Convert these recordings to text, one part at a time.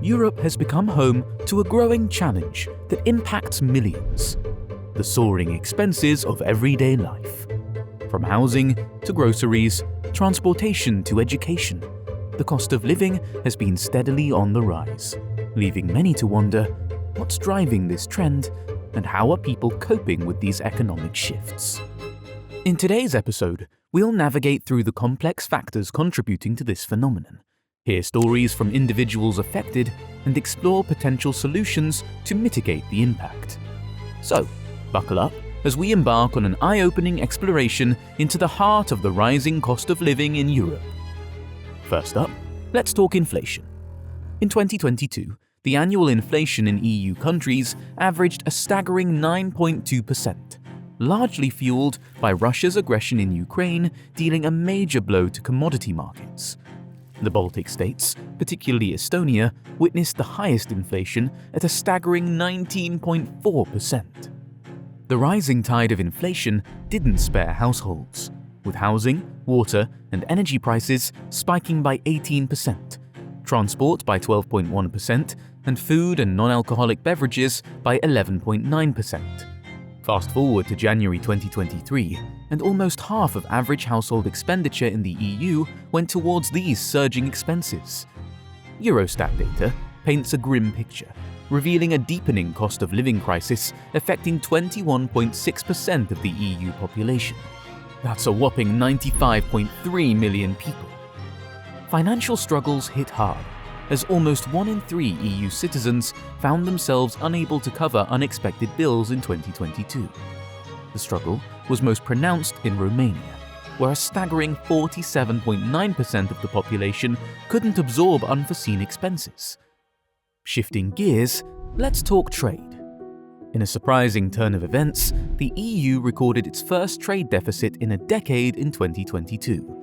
Europe has become home to a growing challenge that impacts millions: the soaring expenses of everyday life. From housing to groceries, transportation to education, the cost of living has been steadily on the rise, leaving many to wonder what's driving this trend and how are people coping with these economic shifts. In today's episode, we'll navigate through the complex factors contributing to this phenomenon, hear stories from individuals affected, and explore potential solutions to mitigate the impact. So, buckle up as we embark on an eye-opening exploration into the heart of the rising cost of living in Europe. First up, let's talk inflation. In 2022, the annual inflation in EU countries averaged a staggering 9.2%, largely fueled by Russia's aggression in Ukraine, dealing a major blow to commodity markets. The Baltic states, particularly Estonia, witnessed the highest inflation at a staggering 19.4%. The rising tide of inflation didn't spare households, with housing, water, and energy prices spiking by 18%, transport by 12.1%, and food and non-alcoholic beverages by 11.9%. Fast forward to January 2023, and almost half of average household expenditure in the EU went towards these surging expenses. Eurostat data paints a grim picture, revealing a deepening cost of living crisis affecting 21.6% of the EU population. That's a whopping 95.3 million people. Financial struggles hit hard, as almost 1 in 3 EU citizens found themselves unable to cover unexpected bills in 2022. The struggle was most pronounced in Romania, where a staggering 47.9% of the population couldn't absorb unforeseen expenses. Shifting gears, let's talk trade. In a surprising turn of events, the EU recorded its first trade deficit in a decade in 2022.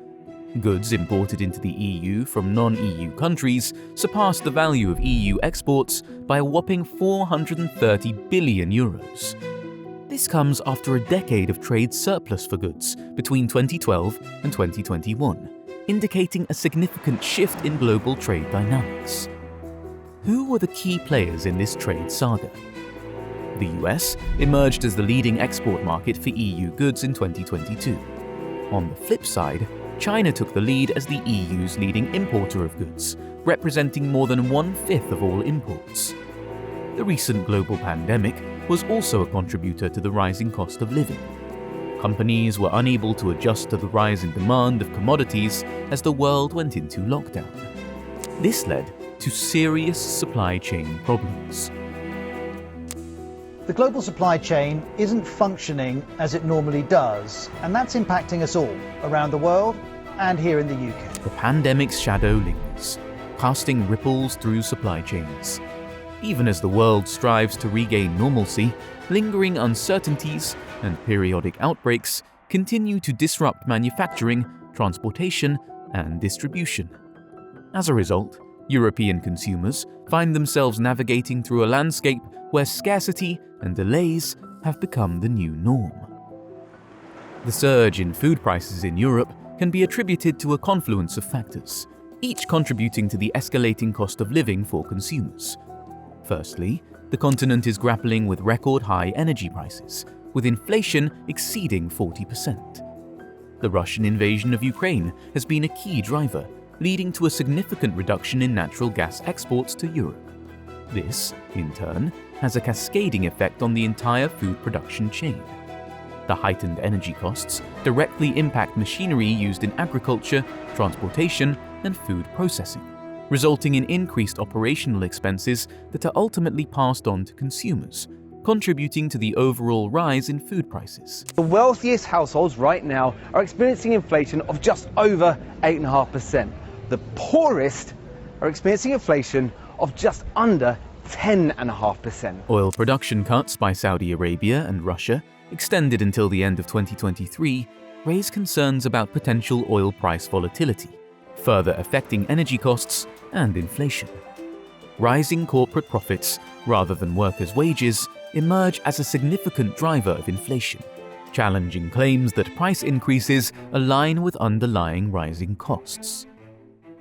Goods imported into the EU from non-EU countries surpassed the value of EU exports by a whopping 430 billion euros. This comes after a decade of trade surplus for goods between 2012 and 2021, indicating a significant shift in global trade dynamics. Who were the key players in this trade saga? The US emerged as the leading export market for EU goods in 2022. On the flip side, China took the lead as the EU's leading importer of goods, representing more than 1/5 of all imports. The recent global pandemic was also a contributor to the rising cost of living. Companies were unable to adjust to the rise in demand of commodities as the world went into lockdown. This led to serious supply chain problems. The global supply chain isn't functioning as it normally does, and that's impacting us all around the world and here in the UK. The pandemic's shadow lingers, casting ripples through supply chains. Even as the world strives to regain normalcy, lingering uncertainties and periodic outbreaks continue to disrupt manufacturing, transportation, and distribution. As a result, European consumers find themselves navigating through a landscape where scarcity and delays have become the new norm. The surge in food prices in Europe can be attributed to a confluence of factors, each contributing to the escalating cost of living for consumers. Firstly, the continent is grappling with record-high energy prices, with inflation exceeding 40%. The Russian invasion of Ukraine has been a key driver, leading to a significant reduction in natural gas exports to Europe. This, in turn, has a cascading effect on the entire food production chain. The heightened energy costs directly impact machinery used in agriculture, transportation, and food processing, resulting in increased operational expenses that are ultimately passed on to consumers, contributing to the overall rise in food prices. The wealthiest households right now are experiencing inflation of just over 8.5%. The poorest are experiencing inflation of just under 10.5%. Oil production cuts by Saudi Arabia and Russia, extended until the end of 2023, raise concerns about potential oil price volatility, further affecting energy costs and inflation. Rising corporate profits, rather than workers' wages, emerge as a significant driver of inflation, challenging claims that price increases align with underlying rising costs.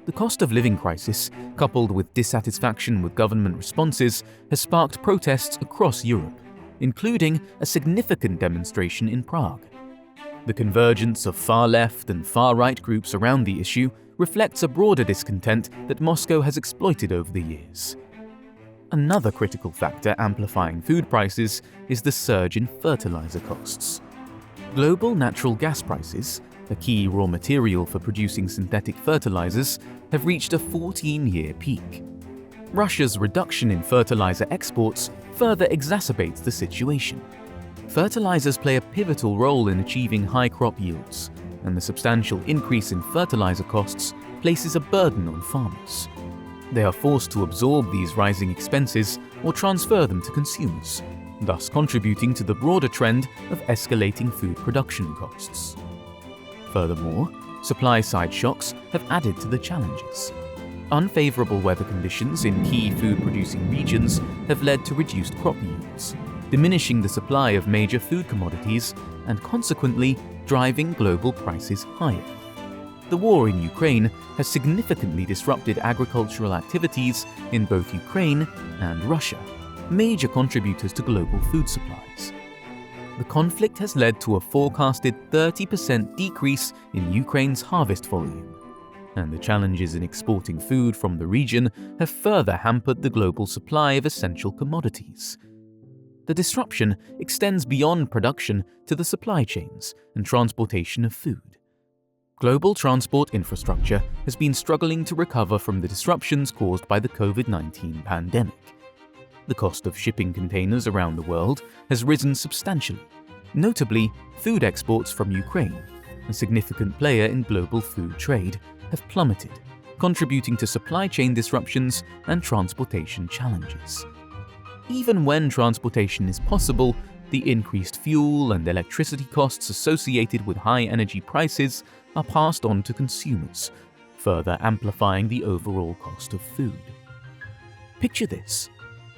The cost of living crisis, coupled with dissatisfaction with government responses, has sparked protests across Europe, including a significant demonstration in Prague. The convergence of far-left and far-right groups around the issue reflects a broader discontent that Moscow has exploited over the years. Another critical factor amplifying food prices is the surge in fertilizer costs. Global natural gas prices, a key raw material for producing synthetic fertilizers, have reached a 14-year peak. Russia's reduction in fertilizer exports further exacerbates the situation. Fertilizers play a pivotal role in achieving high crop yields, and the substantial increase in fertilizer costs places a burden on farmers. They are forced to absorb these rising expenses or transfer them to consumers, thus contributing to the broader trend of escalating food production costs. Furthermore, supply-side shocks have added to the challenges. Unfavorable weather conditions in key food-producing regions have led to reduced crop yields, diminishing the supply of major food commodities and consequently driving global prices higher. The war in Ukraine has significantly disrupted agricultural activities in both Ukraine and Russia, major contributors to global food supplies. The conflict has led to a forecasted 30% decrease in Ukraine's harvest volume, and the challenges in exporting food from the region have further hampered the global supply of essential commodities. The disruption extends beyond production to the supply chains and transportation of food. Global transport infrastructure has been struggling to recover from the disruptions caused by the COVID-19 pandemic. The cost of shipping containers around the world has risen substantially. Notably, food exports from Ukraine, a significant player in global food trade, have plummeted, contributing to supply chain disruptions and transportation challenges. Even when transportation is possible, the increased fuel and electricity costs associated with high energy prices are passed on to consumers, further amplifying the overall cost of food. Picture this.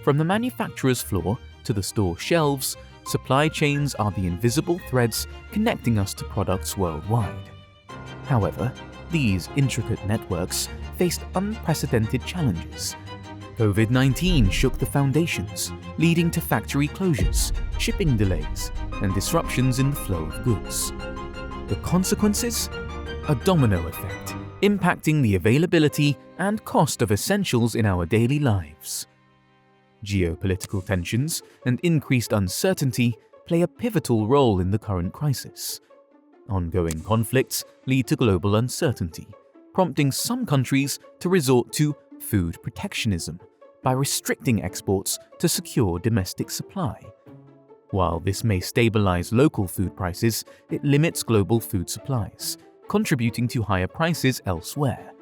From the manufacturer's floor to the store shelves, supply chains are the invisible threads connecting us to products worldwide. However, these intricate networks faced unprecedented challenges. COVID-19 shook the foundations, leading to factory closures, shipping delays, and disruptions in the flow of goods. The consequences? A domino effect, impacting the availability and cost of essentials in our daily lives. Geopolitical tensions and increased uncertainty play a pivotal role in the current crisis. Ongoing conflicts lead to global uncertainty, prompting some countries to resort to food protectionism by restricting exports to secure domestic supply. While this may stabilize local food prices, it limits global food supplies, contributing to higher prices elsewhere.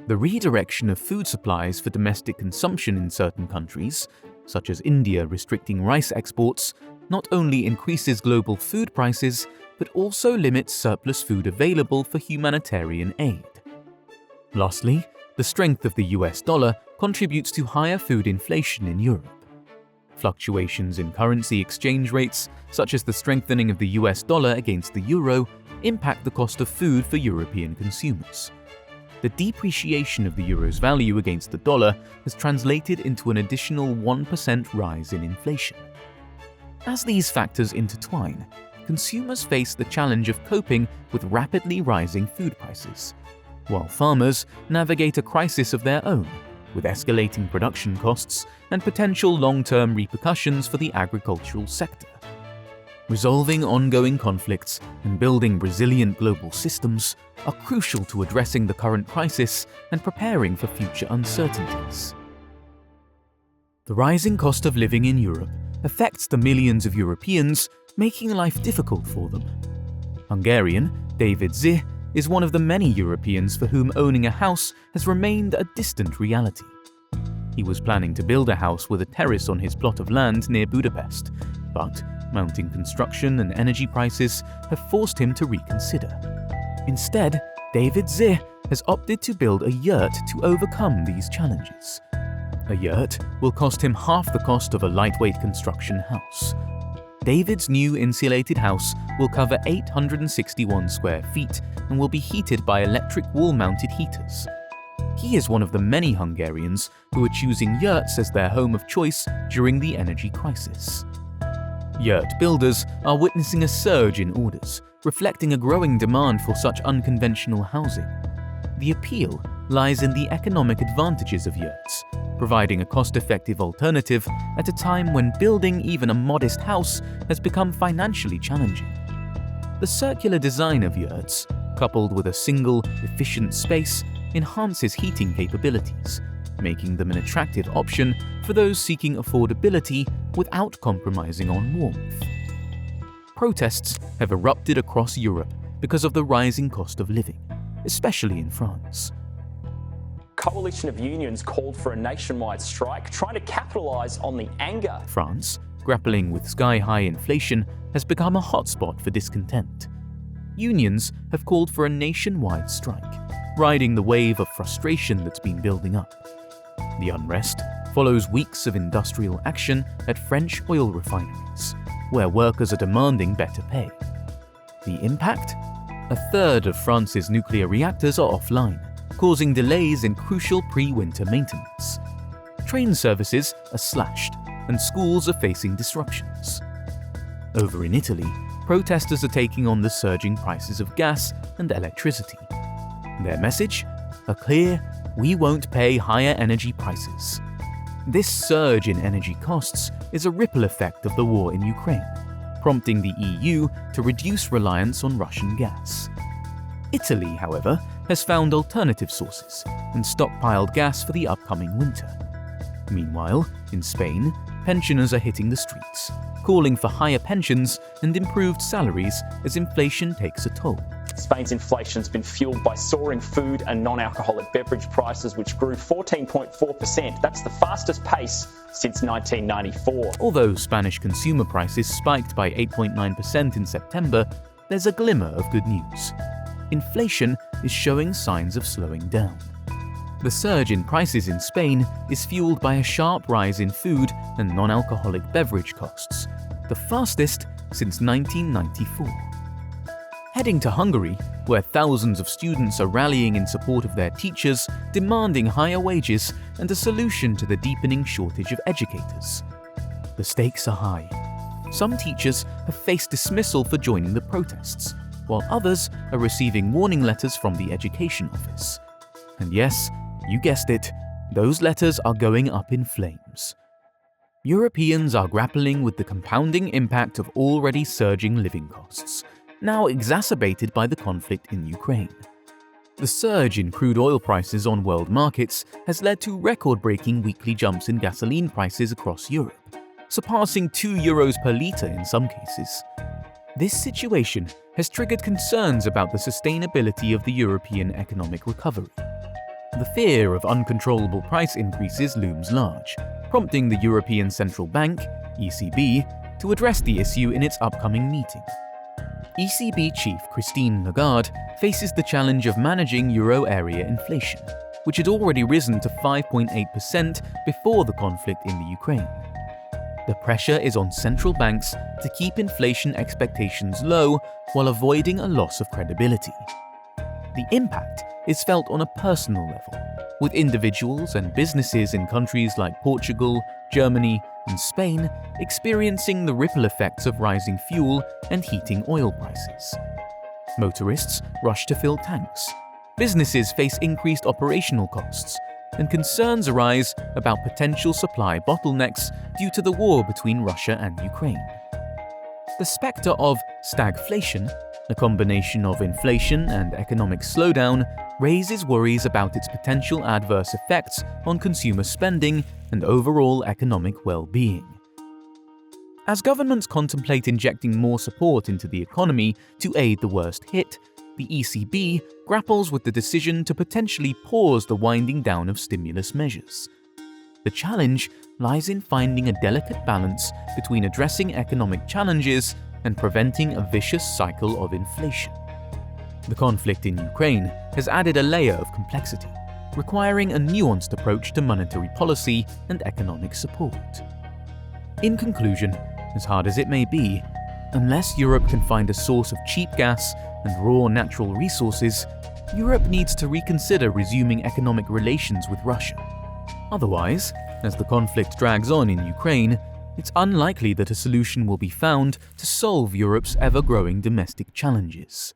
The redirection of food supplies for domestic consumption in certain countries, such as India restricting rice exports, not only increases global food prices, but also limits surplus food available for humanitarian aid. Lastly, the strength of the US dollar contributes to higher food inflation in Europe. Fluctuations in currency exchange rates, such as the strengthening of the US dollar against the euro, impact the cost of food for European consumers. The depreciation of the euro's value against the dollar has translated into an additional 1% rise in inflation. As these factors intertwine, consumers face the challenge of coping with rapidly rising food prices, while farmers navigate a crisis of their own, with escalating production costs and potential long-term repercussions for the agricultural sector. Resolving ongoing conflicts and building resilient global systems are crucial to addressing the current crisis and preparing for future uncertainties. The rising cost of living in Europe affects the millions of Europeans, making life difficult for them. Hungarian David Zih is one of the many Europeans for whom owning a house has remained a distant reality. He was planning to build a house with a terrace on his plot of land near Budapest, but mounting construction and energy prices have forced him to reconsider. Instead, David Zih has opted to build a yurt to overcome these challenges. A yurt will cost him half the cost of a lightweight construction house. David's new insulated house will cover 861 square feet and will be heated by electric wall-mounted heaters. He is one of the many Hungarians who are choosing yurts as their home of choice during the energy crisis. Yurt builders are witnessing a surge in orders, reflecting a growing demand for such unconventional housing. The appeal lies in the economic advantages of yurts, providing a cost-effective alternative at a time when building even a modest house has become financially challenging. The circular design of yurts, coupled with a single, efficient space, enhances heating capabilities, making them an attractive option for those seeking affordability without compromising on warmth. Protests have erupted across Europe because of the rising cost of living, especially in France. Coalition of unions called for a nationwide strike, trying to capitalise on the anger. France, grappling with sky-high inflation, has become a hotspot for discontent. Unions have called for a nationwide strike, riding the wave of frustration that's been building up. The unrest follows weeks of industrial action at French oil refineries, where workers are demanding better pay. The impact? A third of France's nuclear reactors are offline, causing delays in crucial pre-winter maintenance. Train services are slashed, and schools are facing disruptions. Over in Italy, protesters are taking on the surging prices of gas and electricity. Their message? A clear, we won't pay higher energy prices. This surge in energy costs is a ripple effect of the war in Ukraine, prompting the EU to reduce reliance on Russian gas. Italy, however, has found alternative sources and stockpiled gas for the upcoming winter. Meanwhile, in Spain, pensioners are hitting the streets, calling for higher pensions and improved salaries as inflation takes a toll. Spain's inflation's been fueled by soaring food and non-alcoholic beverage prices, which grew 14.4%. That's the fastest pace since 1994. Although Spanish consumer prices spiked by 8.9% in September, there's a glimmer of good news. Inflation is showing signs of slowing down. The surge in prices in Spain is fueled by a sharp rise in food and non-alcoholic beverage costs, the fastest since 1994. Heading to Hungary, where thousands of students are rallying in support of their teachers, demanding higher wages and a solution to the deepening shortage of educators. The stakes are high. Some teachers have faced dismissal for joining the protests, while others are receiving warning letters from the Education Office. And yes, you guessed it, those letters are going up in flames. Europeans are grappling with the compounding impact of already surging living costs, now exacerbated by the conflict in Ukraine. The surge in crude oil prices on world markets has led to record-breaking weekly jumps in gasoline prices across Europe, surpassing €2 per litre in some cases. This situation has triggered concerns about the sustainability of the European economic recovery. The fear of uncontrollable price increases looms large, prompting the European Central Bank, ECB, to address the issue in its upcoming meeting. ECB chief Christine Lagarde faces the challenge of managing euro area inflation, which had already risen to 5.8% before the conflict in the Ukraine. The pressure is on central banks to keep inflation expectations low while avoiding a loss of credibility. The impact is felt on a personal level, with individuals and businesses in countries like Portugal, Germany, and Spain experiencing the ripple effects of rising fuel and heating oil prices. Motorists rush to fill tanks. Businesses face increased operational costs, and concerns arise about potential supply bottlenecks due to the war between Russia and Ukraine. The spectre of stagflation, a combination of inflation and economic slowdown, raises worries about its potential adverse effects on consumer spending and overall economic well-being. As governments contemplate injecting more support into the economy to aid the worst hit, the ECB grapples with the decision to potentially pause the winding down of stimulus measures. The challenge lies in finding a delicate balance between addressing economic challenges and preventing a vicious cycle of inflation. The conflict in Ukraine has added a layer of complexity, requiring a nuanced approach to monetary policy and economic support. In conclusion, as hard as it may be, unless Europe can find a source of cheap gas and raw natural resources, Europe needs to reconsider resuming economic relations with Russia. Otherwise, as the conflict drags on in Ukraine, it's unlikely that a solution will be found to solve Europe's ever-growing domestic challenges.